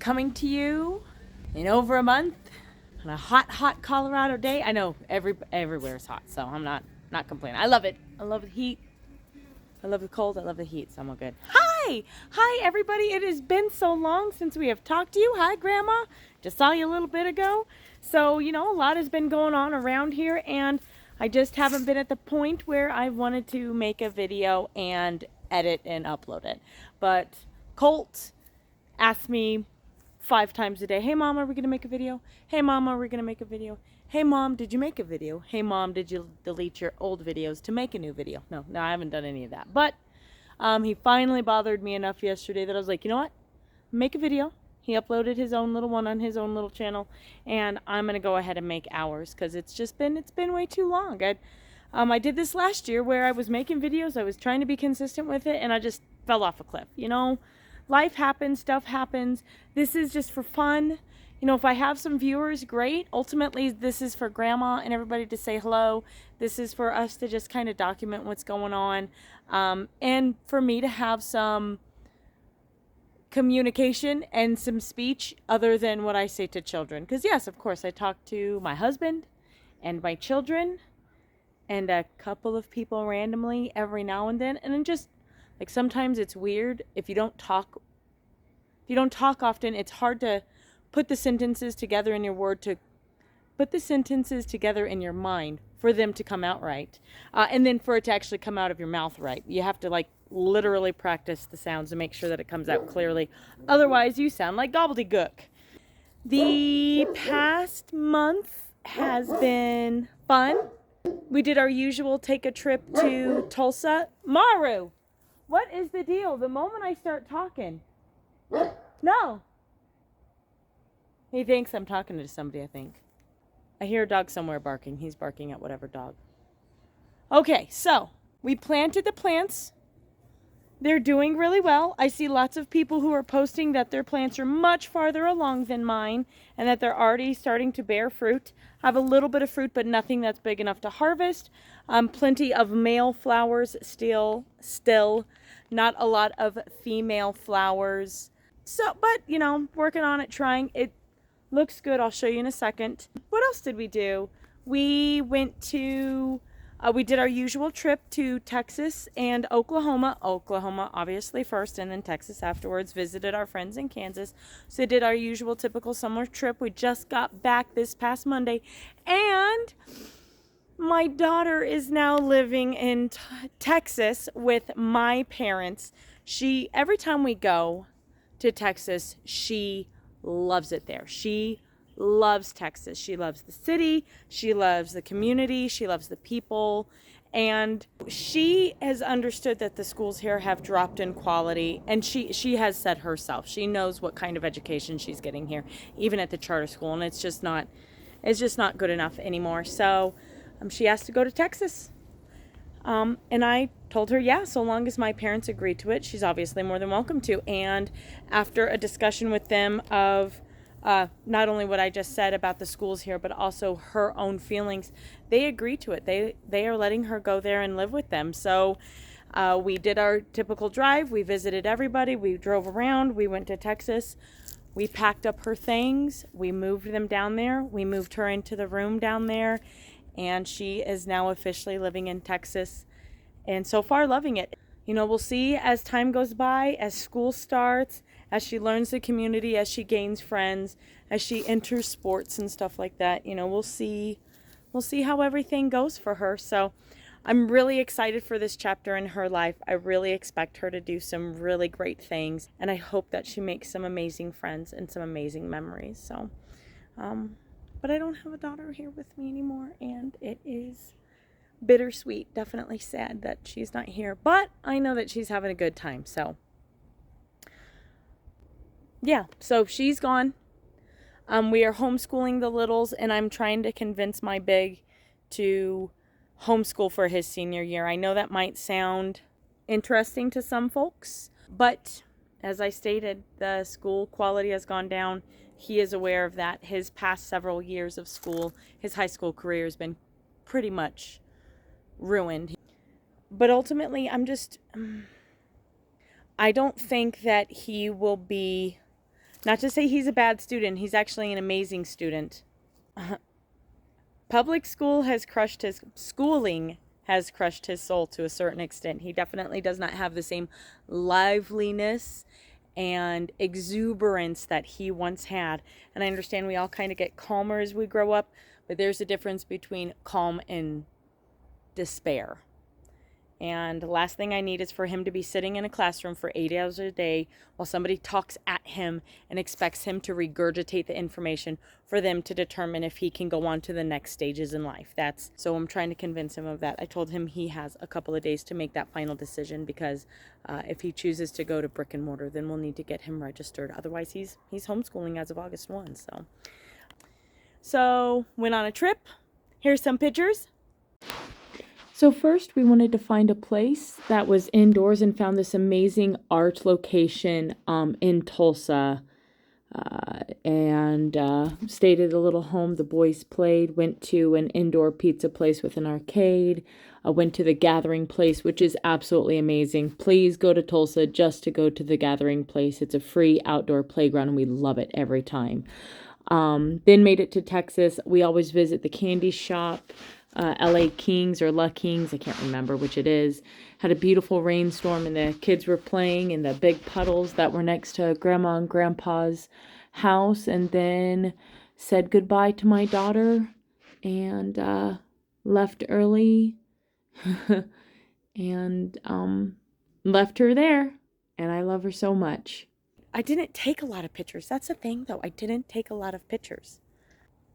coming to you in over a month on a hot Colorado day. I know everywhere is hot, so I'm not complaining. I love it. I love the heat. I love the cold. I love the heat, so I'm all good. Hi everybody. It has been so long since we have talked to you. Hi Grandma. Just saw you a little bit ago. So, a lot has been going on around here, and I just haven't been at the point where I wanted to make a video and edit and upload it. But Colt asked me 5 times a day, hey Mom, are we gonna make a video? Hey Mom, are we gonna make a video? Hey Mom, did you make a video? Hey Mom, did you delete your old videos to make a new video? No, I haven't done any of that. But he finally bothered me enough yesterday that I was like, you know what? Make a video. He uploaded his own little one on his own little channel, and I'm gonna go ahead and make ours because it's been way too long. I did this last year where I was making videos. I was trying to be consistent with it, and I just fell off a cliff. Life happens, stuff happens. This is just for fun. If I have some viewers, great. Ultimately, this is for Grandma and everybody to say hello. This is for us to just kind of document what's going on. And for me to have some communication and some speech other than what I say to children. Because yes, of course, I talk to my husband and my children and a couple of people randomly every now and then. And then just like sometimes it's weird if you don't talk often. It's hard to put the sentences together in your mind for them to come out right, and then for it to actually come out of your mouth right. You have to literally practice the sounds and make sure that it comes out clearly. Otherwise, you sound like gobbledygook. The past month has been fun. We did our usual take a trip to Tulsa. Maru, what is the deal? The moment I start talking, no. He thinks I'm talking to somebody, I think. I hear a dog somewhere barking. He's barking at whatever dog. Okay, so we planted the plants. They're doing really well. I see lots of people who are posting that their plants are much farther along than mine and that they're already starting to bear fruit. I have a little bit of fruit, but nothing that's big enough to harvest. Plenty of male flowers still. Not a lot of female flowers. So, but, working on it, trying. It looks good. I'll show you in a second. What else did we do? We went to, we did our usual trip to Texas and Oklahoma. Oklahoma, obviously, first, and then Texas afterwards. Visited our friends in Kansas. So did our usual typical summer trip. We just got back this past Monday. And my daughter is now living in Texas with my parents. Every time we go to Texas, she loves it there. She loves Texas. She loves the city. She loves the community. She loves the people. And she has understood that the schools here have dropped in quality. And she has said herself, she knows what kind of education she's getting here, even at the charter school. And it's just not good enough anymore. So she has to go to Texas. And I told her, yeah, so long as my parents agree to it, she's obviously more than welcome to. And after a discussion with them of not only what I just said about the schools here, but also her own feelings, they agree to it. They are letting her go there and live with them. So we did our typical drive. We visited everybody. We drove around. We went to Texas. We packed up her things. We moved them down there. We moved her into the room down there. And she is now officially living in Texas, and so far loving it. We'll see as time goes by, as school starts, as she learns the community, as she gains friends, as she enters sports and stuff like that. We'll see how everything goes for her. So I'm really excited for this chapter in her life. I really expect her to do some really great things, and I hope that she makes some amazing friends and some amazing memories. So, but I don't have a daughter here with me anymore, and it is bittersweet. Definitely sad that she's not here, but I know that she's having a good time. So yeah, so she's gone. We are homeschooling the littles, and I'm trying to convince my big to homeschool for his senior year. I know that might sound interesting to some folks, but as I stated, the school quality has gone down. He is aware of that. His past several years of school, his high school career has been pretty much ruined. But ultimately, I don't think that he will be Not to say he's a bad student, he's actually an amazing student. Public school has crushed his schooling has crushed his soul to a certain extent. He definitely does not have the same liveliness and exuberance that he once had. And I understand we all kind of get calmer as we grow up, but there's a difference between calm and despair. And the last thing I need is for him to be sitting in a classroom for 8 hours a day while somebody talks at him and expects him to regurgitate the information for them to determine if he can go on to the next stages in life. So I'm trying to convince him of that. I told him he has a couple of days to make that final decision, because if he chooses to go to brick and mortar, then we'll need to get him registered. Otherwise, he's homeschooling as of August 1. So went on a trip. Here's some pictures. So first we wanted to find a place that was indoors and found this amazing art location in Tulsa, and stayed at a little home. The boys played, went to an indoor pizza place with an arcade, went to the Gathering Place, which is absolutely amazing. Please go to Tulsa just to go to the Gathering Place. It's a free outdoor playground and we love it every time. Then made it to Texas. We always visit the candy shop. LA Kings or La Kings, I can't remember which it is. Had a beautiful rainstorm and the kids were playing in the big puddles that were next to Grandma and Grandpa's house, and then said goodbye to my daughter and left early and left her there, and I love her so much. I didn't take a lot of pictures. That's the thing, though. I didn't take a lot of pictures.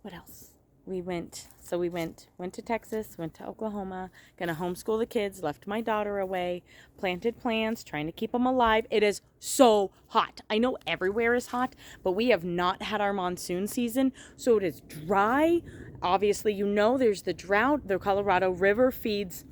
What else? We went to Texas, went to Oklahoma, gonna homeschool the kids, left my daughter away, planted plants, trying to keep them alive. It is so hot. I know everywhere is hot, but we have not had our monsoon season, so it is dry. Obviously, there's the drought. The Colorado River feeds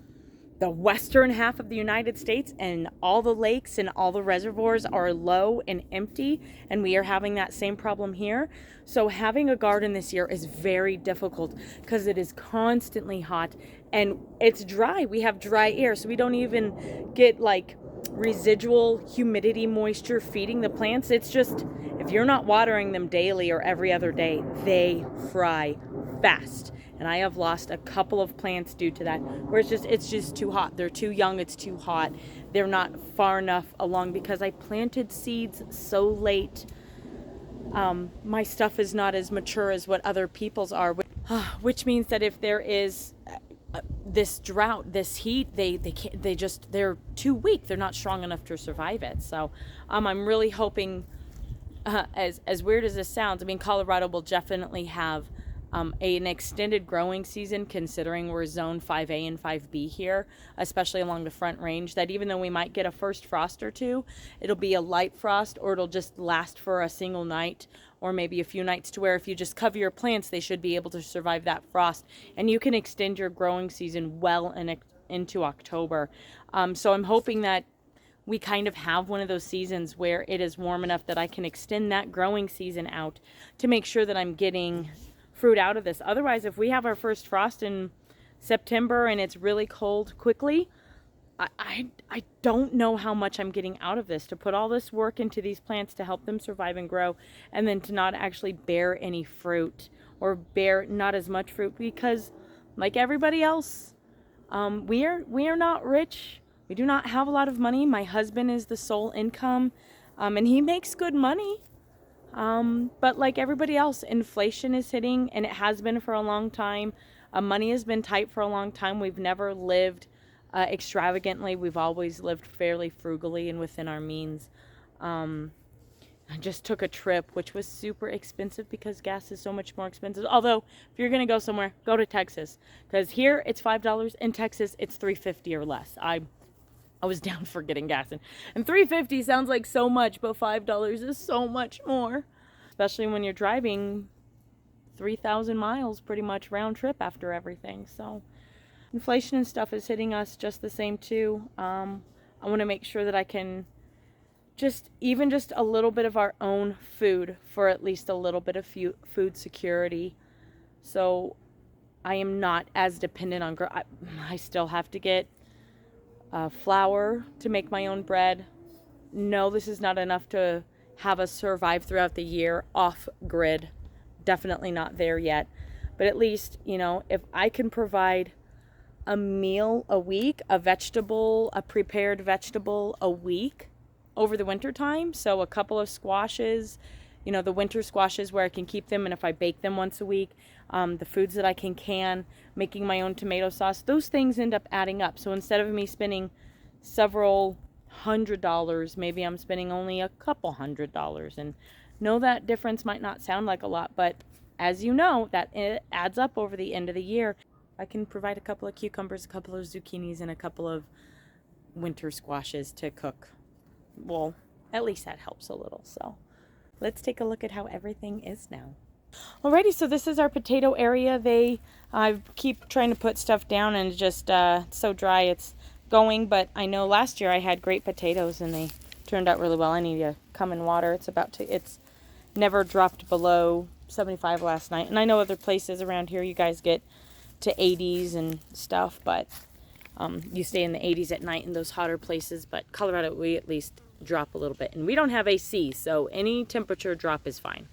the western half of the United States, and all the lakes and all the reservoirs are low and empty, and we are having that same problem here. So having a garden this year is very difficult because it is constantly hot and it's dry. We have dry air, so we don't even get like residual humidity moisture feeding the plants. It's just, if you're not watering them daily or every other day, they fry fast. And I have lost a couple of plants due to that, where it's just too hot. They're too young, it's too hot. They're not far enough along because I planted seeds so late. My stuff is not as mature as what other people's are, which means that if there is this drought, this heat, they're too weak. They're not strong enough to survive it. So I'm really hoping, as weird as this sounds, I mean, Colorado will definitely have an extended growing season, considering we're zone 5A and 5B here, especially along the Front Range, that even though we might get a first frost or two, it'll be a light frost, or it'll just last for a single night or maybe a few nights, to where if you just cover your plants, they should be able to survive that frost, and you can extend your growing season well into October. So I'm hoping that we kind of have one of those seasons where it is warm enough that I can extend that growing season out to make sure that I'm getting fruit out of this. Otherwise, if we have our first frost in September and it's really cold quickly, I don't know how much I'm getting out of this, to put all this work into these plants to help them survive and grow, and then to not actually bear any fruit, or bear not as much fruit, because like everybody else, we are not rich. We do not have a lot of money. My husband is the sole income, and he makes good money. But like everybody else, inflation is hitting, and it has been for a long time. Money has been tight for a long time. We've never lived extravagantly. We've always lived fairly frugally and within our means. I just took a trip, which was super expensive because gas is so much more expensive. Although, if you're going to go somewhere, go to Texas, because here it's $5. In Texas, it's $3.50 or less. I was down for getting gas, and $3.50 sounds like so much, but $5 is so much more, especially when you're driving 3,000 miles pretty much round trip after everything. So inflation and stuff is hitting us just the same too. I want to make sure that I can just a little bit of our own food for at least a little bit of food security. So I am not as dependent on I still have to get flour to make my own bread. No, this is not enough to have us survive throughout the year off grid. Definitely not there yet. But at least, you know, if I can provide a meal a week, a prepared vegetable a week over the winter time. So a couple of squashes, you know, the winter squashes where I can keep them, and if I bake them once a week, the foods that I can, making my own tomato sauce, those things end up adding up. So instead of me spending several $100s, maybe I'm spending only a couple $100s. And know that difference might not sound like a lot, but as you know, that it adds up over the end of the year. I can provide a couple of cucumbers, a couple of zucchinis, and a couple of winter squashes to cook. Well, at least that helps a little. So let's take a look at how everything is now. Alrighty, so this is our potato area. I keep trying to put stuff down and it's just so dry it's going, but I know last year I had great potatoes and they turned out really well. I need to come in water. It's never dropped below 75 last night. And I know other places around here you guys get to 80s and stuff, but you stay in the 80s at night in those hotter places. But Colorado, we at least drop a little bit, and we don't have AC, so any temperature drop is fine.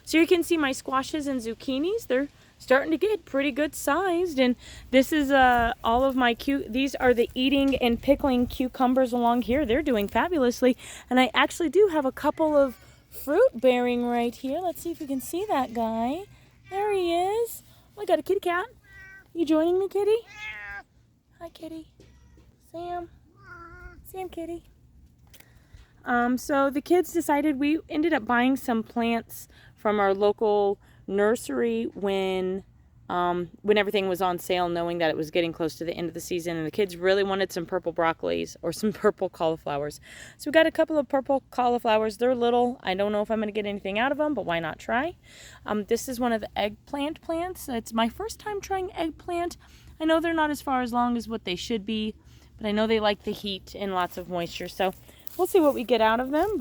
So you can see my squashes and zucchinis, they're starting to get pretty good sized. And this is all of my these are the eating and pickling cucumbers along here. They're doing fabulously, and I actually do have a couple of fruit bearing right here. Let's see if you can see that guy. There he is. Oh, I got a kitty cat. You joining me, kitty? Hi, kitty. Sam. Sam, kitty. So the kids decided, we ended up buying some plants from our local nursery when everything was on sale, knowing that it was getting close to the end of the season, and the kids really wanted some purple broccolis or some purple cauliflowers. So we got a couple of purple cauliflowers. They're little. I don't know if I'm going to get anything out of them, but why not try? This is one of the eggplant plants. It's my first time trying eggplant. I know they're not as far as long as what they should be, but I know they like the heat and lots of moisture. So we'll see what we get out of them.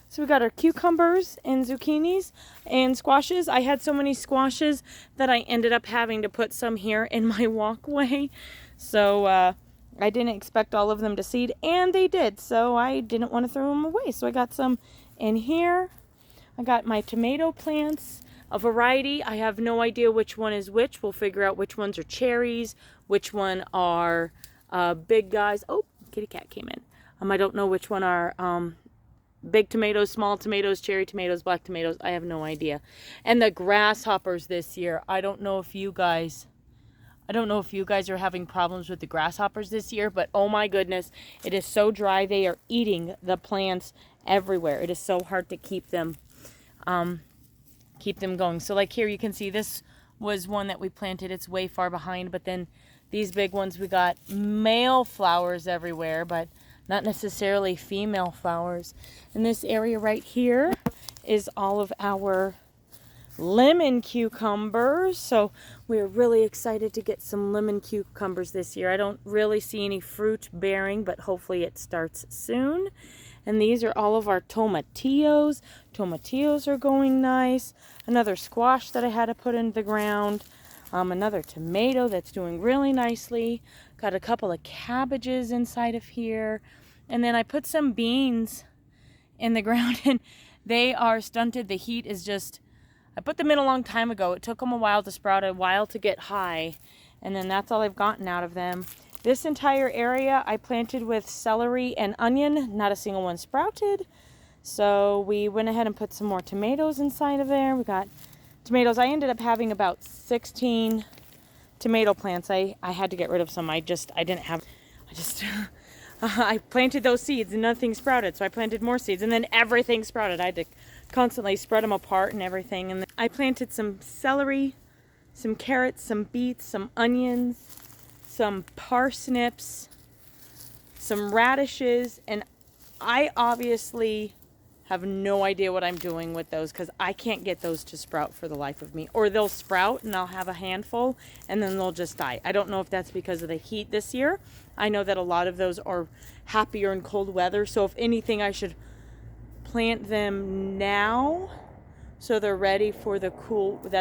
So we got our cucumbers and zucchinis and squashes. I had so many squashes that I ended up having to put some here in my walkway. So I didn't expect all of them to seed, and they did. So I didn't want to throw them away. So I got some in here. I got my tomato plants, a variety. I have no idea which one is which. We'll figure out which ones are cherries, which one are big guys. Oh, kitty cat came in. I don't know which one are big tomatoes, small tomatoes, cherry tomatoes, black tomatoes. I have no idea. And the grasshoppers this year, I don't know if you guys are having problems with the grasshoppers this year, but oh my goodness, it is so dry. They are eating the plants everywhere. It is so hard to keep them going. So like here you can see this was one that we planted. It's way far behind, but then these big ones, we got male flowers everywhere, but not necessarily female flowers. And this area right here is all of our lemon cucumbers. So we're really excited to get some lemon cucumbers this year. I don't really see any fruit bearing, but hopefully it starts soon. And these are all of our tomatillos. Tomatillos are going nice. Another squash that I had to put into the ground. Another tomato that's doing really nicely. Got a couple of cabbages inside of here. And then I put some beans in the ground and they are stunted. The heat is just, I put them in a long time ago. It took them a while to sprout, a while to get high. And then that's all I've gotten out of them. This entire area I planted with celery and onion. Not a single one sprouted. So we went ahead and put some more tomatoes inside of there. We got tomatoes. I ended up having about 16 tomato plants. I had to get rid of some. I planted those seeds and nothing sprouted. So I planted more seeds and then everything sprouted. I had to constantly spread them apart and everything. And then I planted some celery, some carrots, some beets, some onions, some parsnips, some radishes, and I obviously have no idea what I'm doing with those because I can't get those to sprout for the life of me. Or they'll sprout and I'll have a handful and then they'll just die. I don't know if that's because of the heat this year. I know that a lot of those are happier in cold weather. So if anything, I should plant them now so they're ready for the cool but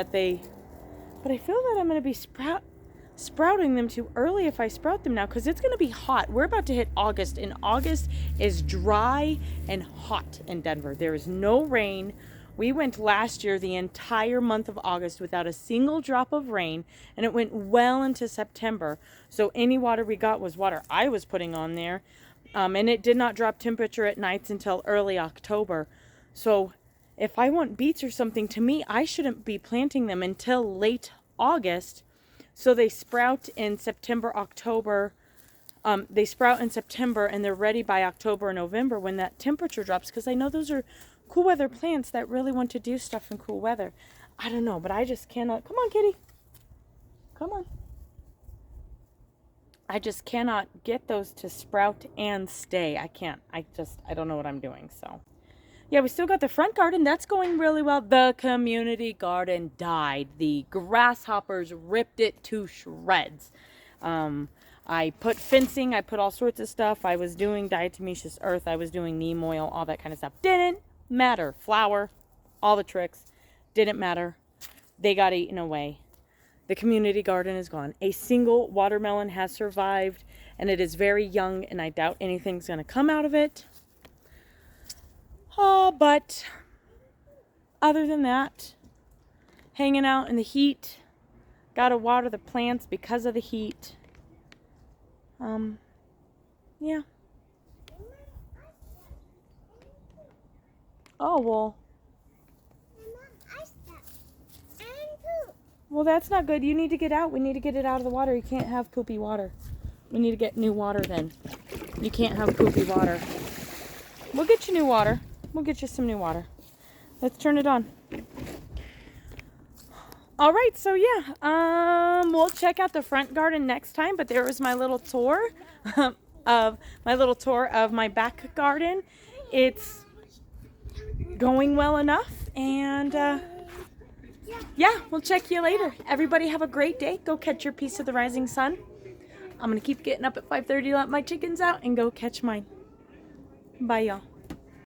I feel that I'm going to be sprouting them too early if I sprout them now, because it's going to be hot. We're about to hit August, and August is dry and hot in Denver. There is no rain. We went last year the entire month of August without a single drop of rain, and it went well into September. So any water we got was water I was putting on there, and it did not drop temperature at nights until early October. So if I want beets or something, to me, I shouldn't be planting them until late August. So they sprout in September, October. They sprout in September and they're ready by October or November when that temperature drops. Because I know those are cool weather plants that really want to do stuff in cool weather. I don't know, but I just cannot. Come on, kitty. Come on. I just cannot get those to sprout and stay. I can't. I don't know what I'm doing. So, yeah, we still got the front garden. That's going really well. The community garden died. The grasshoppers ripped it to shreds. I put fencing. I put all sorts of stuff. I was doing diatomaceous earth. I was doing neem oil, all that kind of stuff. Didn't matter. Flour, all the tricks. Didn't matter. They got eaten away. The community garden is gone. A single watermelon has survived, and it is very young, and I doubt anything's going to come out of it. But other than that, hanging out in the heat, gotta water the plants because of the heat. Yeah. Oh, well. Well, that's not good. You need to get out. We need to get it out of the water. You can't have poopy water. We need to get new water then. You can't have poopy water. We'll get you new water. We'll get you some new water. Let's turn it on. All right, so yeah, we'll check out the front garden next time. But there was my little tour of my back garden. It's going well enough, and yeah, we'll check you later. Everybody have a great day. Go catch your piece of the rising sun. I'm gonna keep getting up at 5:30 to let my chickens out and go catch mine. Bye, y'all.